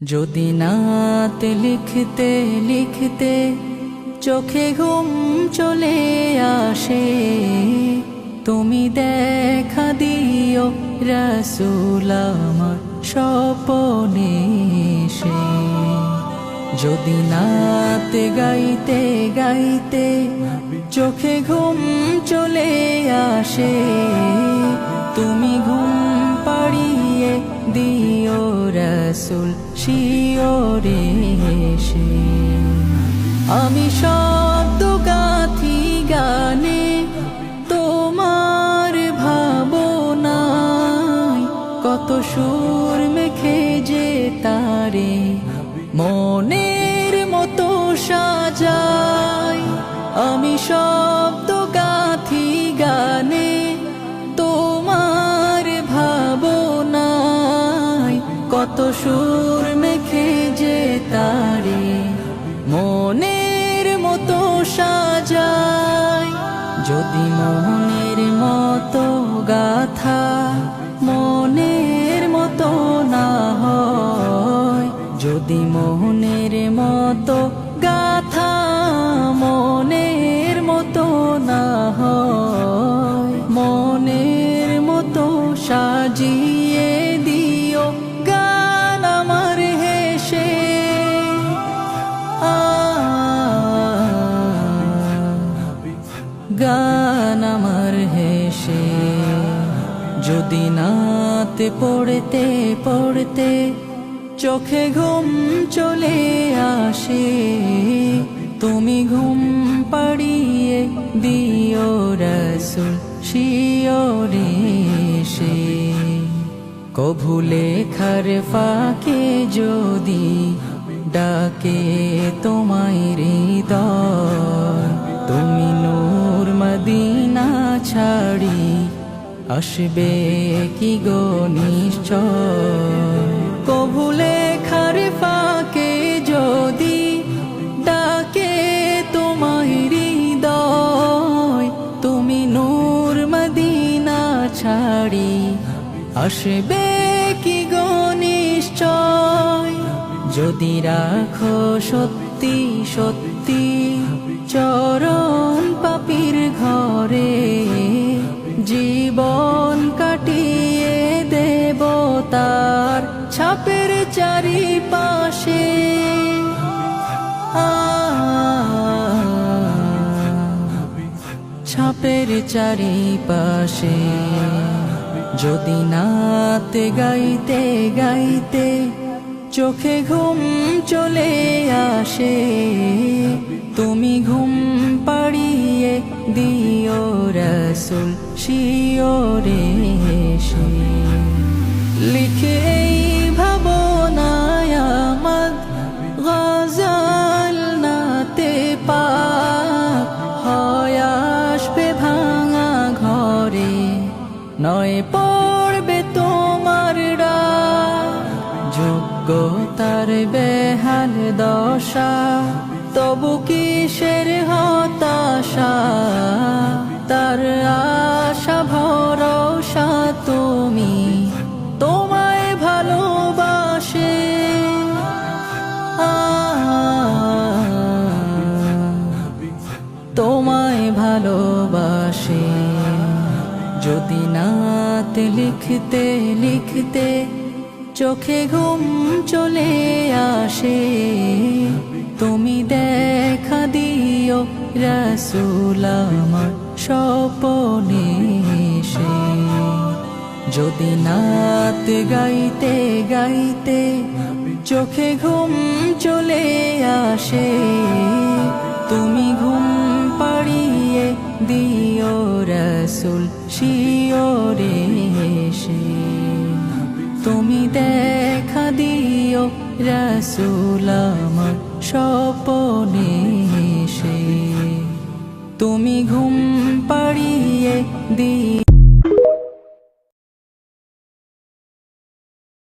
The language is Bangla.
যদি নাত লিখতে লিখতে চোখে ঘুম চলে আসে, তুমি দেখা দিও রাসূল আমার স্বপনে এসে। যদি নাত গাইতে গাইতে চোখে ঘুম চলে আসে, তুমি ঘুম পাড়িয়ে দিও রাসূল শিওরে এসে। আমি শব্দ গাথি গানে তোমার ভাবনায়, কত সুর মেখে যে তারে মনের মতো সাজাই। আমি শব্দ গাথি গানে তোমার ভাবনায়, কত সুর মেখে যে তারে মনের মতো সাজাই। যদি মনের মতো গাথা মনের মতো না হয়, যদি মনের মতো গাথা মনের মতো না হয়, মনের মতো সাজিয়ে দিও গান আমার হেসে। গান আমার হেসে। যদি নাত পড়তে পড়তে চোখে ঘুম চলে আসে, তুমি ঘুম পাড়িয়ে দিও রাসূল শিওরে এসে। কভু লেখার ফাঁকে যদি ডাকে তোমায় হৃদয়, তুমি নূর মদিনা ছাড়ি আসবে কি গো নিশ্চয়। কভু লেখার ফাঁকে যদি ডাকে তোমায় হৃদয়, তুমি নূর মদিনা ছাড়ি আসবে কি গো নিশ্চয়। যদি রাখো সত্যি সত্যি চরণ পাপীর ঘরে, জীবন কাটিয়ে দেব তার ছাপের চারিপাশে। ছাপের চারিপাশে। যদি নাত গাইতে গাইতে চোখে ঘুম চলে আসে, তুমি ঘুম পাড়িয়ে দিও রাসূল শিওরে এসে। লিখে এই ভাবনায় আমার গজল নাতে পাক হয় আসবে ভাঙা ঘরে, নয় পড়বে তোমার রাগ। যোগ্যতার বেহাল দশা, তবু কিসের হতাশা, তার আশা ভরসা তুমি তোমায় ভালোবাসে। তোমায় ভালোবাসে। যদি নাত লিখতে লিখতে চোখে ঘুম চলে আসে, তুমি দেখা দিও রাসূল আমার স্বপনে এসে। যদি নাত গাইতে গাইতে চোখে ঘুম চলে আসে, তুমি ঘুম পাড়িয়ে দিও রাসূল শিওরে এসে। তুমি দেখা দিও রাসূল আমার স্বপনে এসে। তুমি ঘুম পাড়িয়ে দিও।